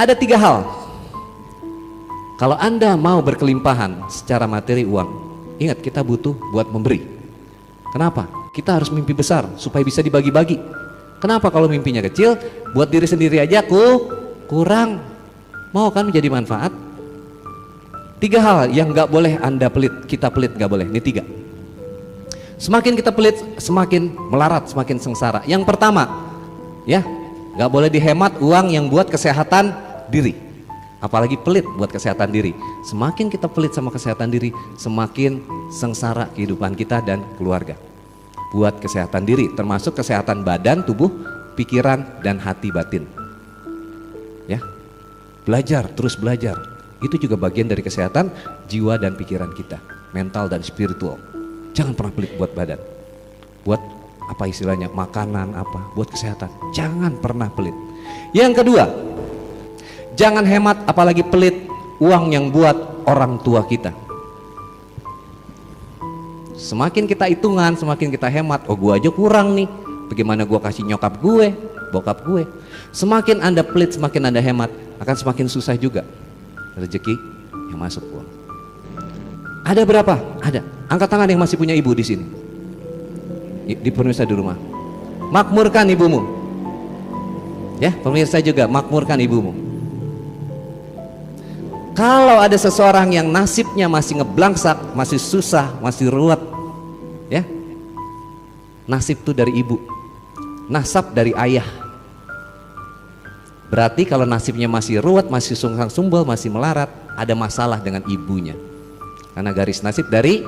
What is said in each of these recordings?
Ada 3 hal. Kalau Anda mau berkelimpahan secara materi uang, ingat kita butuh buat memberi. Kenapa? Kita harus mimpi besar supaya bisa dibagi-bagi. Kenapa kalau mimpinya kecil, buat diri sendiri aja kurang. Mau kan menjadi manfaat? 3 hal yang nggak boleh Anda pelit, kita pelit nggak boleh. Ini 3. Semakin kita pelit, semakin melarat, semakin sengsara. Yang pertama, ya, nggak boleh dihemat uang yang buat kesehatan diri. Apalagi pelit buat kesehatan diri. Semakin kita pelit sama kesehatan diri, semakin sengsara kehidupan kita dan keluarga. Buat kesehatan diri, termasuk kesehatan badan, tubuh, pikiran, dan hati batin. Ya, belajar, terus belajar. Itu juga bagian dari kesehatan jiwa dan pikiran kita, mental dan spiritual. Jangan pernah pelit buat badan, buat apa istilahnya, makanan apa, buat kesehatan. Jangan pernah pelit. Yang kedua, jangan hemat apalagi pelit uang yang buat orang tua kita. Semakin kita hitungan, semakin kita hemat. Oh, gua aja kurang nih, bagaimana gua kasih nyokap gue, bokap gue. Semakin Anda pelit, semakin Anda hemat, akan semakin susah juga rezeki yang masuk uang. Ada berapa? Ada. Angkat tangan yang masih punya ibu di sini, di pemirsa di rumah. Makmurkan ibumu. Ya, pemirsa juga makmurkan ibumu. Kalau ada seseorang yang nasibnya masih ngeblangsak, masih susah, masih ruwet, ya, nasib itu dari ibu, nasab dari ayah. Berarti kalau nasibnya masih ruwet, masih sungsang sumbel, masih melarat, ada masalah dengan ibunya. Karena garis nasib dari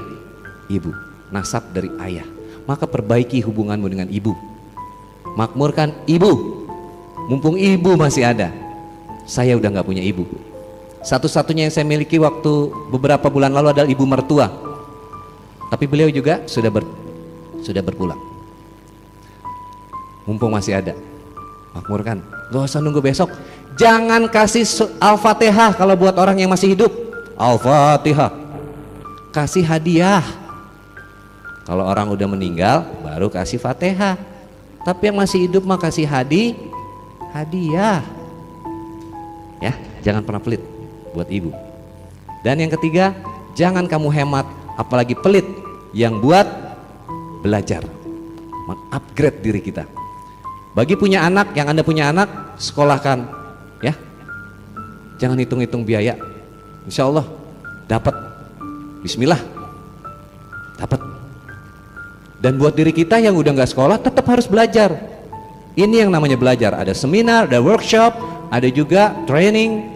ibu, nasab dari ayah. Maka perbaiki hubunganmu dengan ibu. Makmurkan ibu. Mumpung ibu masih ada. Saya udah nggak punya ibu. Satu-satunya yang saya miliki waktu beberapa bulan lalu adalah ibu mertua. Tapi beliau juga sudah berpulang. Mumpung masih ada, makmurkan. Gak usah nunggu besok. Jangan kasih Al-Fatihah kalau buat orang yang masih hidup. Al-Fatihah. Kasih hadiah. Kalau orang udah meninggal baru kasih Fatihah. Tapi yang masih hidup mah kasih hadiah. Ya, jangan pernah pelit buat ibu. Dan yang ketiga, jangan kamu hemat apalagi pelit yang buat belajar, mengupgrade diri kita. Bagi punya anak, yang Anda punya anak, sekolahkan, ya. Jangan hitung-hitung biaya. Insya Allah dapat. Bismillah, dapat. Dan buat diri kita yang udah nggak sekolah, tetap harus belajar. Ini yang namanya belajar. Ada seminar, ada workshop, ada juga training.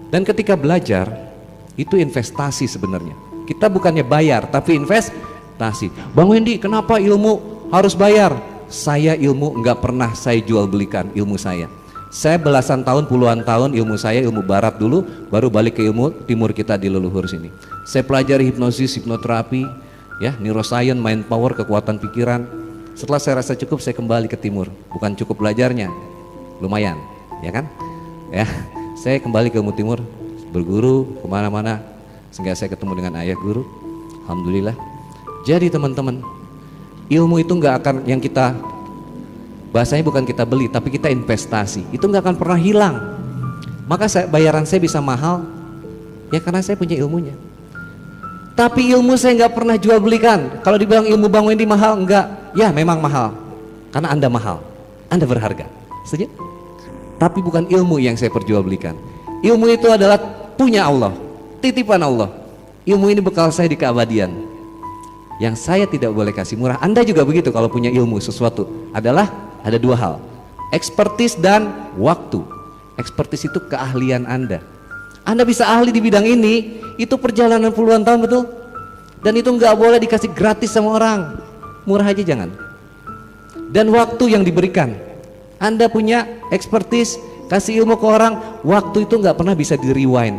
Dan ketika belajar, itu investasi sebenarnya. Kita bukannya bayar, tapi investasi. Bang Wendy, kenapa ilmu harus bayar? Saya ilmu nggak pernah saya jual belikan ilmu saya. Saya belasan tahun, puluhan tahun ilmu saya ilmu barat dulu, baru balik ke ilmu timur kita di leluhur sini. Saya pelajari hipnosis, hipnoterapi, ya, neuroscience, mind power, kekuatan pikiran. Setelah saya rasa cukup, saya kembali ke timur. Bukan cukup belajarnya, lumayan, ya kan? Ya, saya kembali ke ilmu timur, berguru kemana-mana, sehingga saya ketemu dengan ayah guru. Alhamdulillah. Jadi teman-teman, ilmu itu nggak akan yang kita bahasanya bukan kita beli, tapi kita investasi. Itu nggak akan pernah hilang. Maka bayaran saya bisa mahal, ya karena saya punya ilmunya. Tapi ilmu saya nggak pernah jual belikan. Kalau dibilang ilmu Bang Wendy mahal, enggak. Ya memang mahal, karena Anda mahal, Anda berharga. Setuju? Tapi bukan ilmu yang saya perjualbelikan. Ilmu itu adalah punya Allah, titipan Allah. Ilmu ini bekal saya di keabadian. Yang saya tidak boleh kasih murah. Anda juga begitu kalau punya ilmu sesuatu. Ada 2 hal, ekspertis dan waktu. Ekspertis itu keahlian Anda. Anda bisa ahli di bidang ini, itu perjalanan puluhan tahun, betul? Dan itu nggak boleh dikasih gratis sama orang. Murah aja jangan. Dan waktu yang diberikan. Anda punya ekspertis, kasih ilmu ke orang, waktu itu nggak pernah bisa di rewind.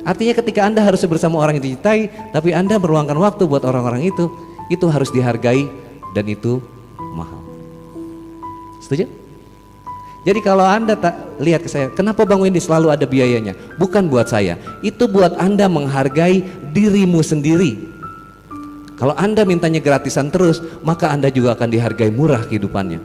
Artinya ketika Anda harus bersama orang yang dicintai, tapi Anda meluangkan waktu buat orang-orang itu harus dihargai dan itu mahal. Setuju? Jadi kalau Anda tak lihat ke saya, kenapa Bang Wendy selalu ada biayanya? Bukan buat saya, itu buat Anda menghargai dirimu sendiri. Kalau Anda mintanya gratisan terus, maka Anda juga akan dihargai murah kehidupannya.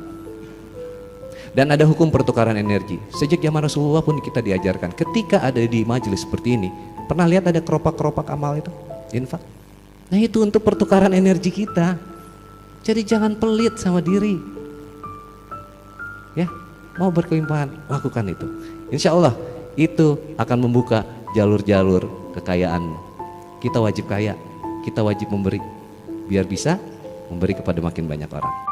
Dan ada hukum pertukaran energi. Sejak zaman Rasulullah pun kita diajarkan. Ketika ada di majelis seperti ini, pernah lihat ada keropak-keropak amal itu? Infak. Nah itu untuk pertukaran energi kita. Jadi jangan pelit sama diri. Ya, mau berkelimpahan, lakukan itu. Insya Allah itu akan membuka jalur-jalur kekayaan. Kita wajib kaya, kita wajib memberi. Biar bisa memberi kepada makin banyak orang.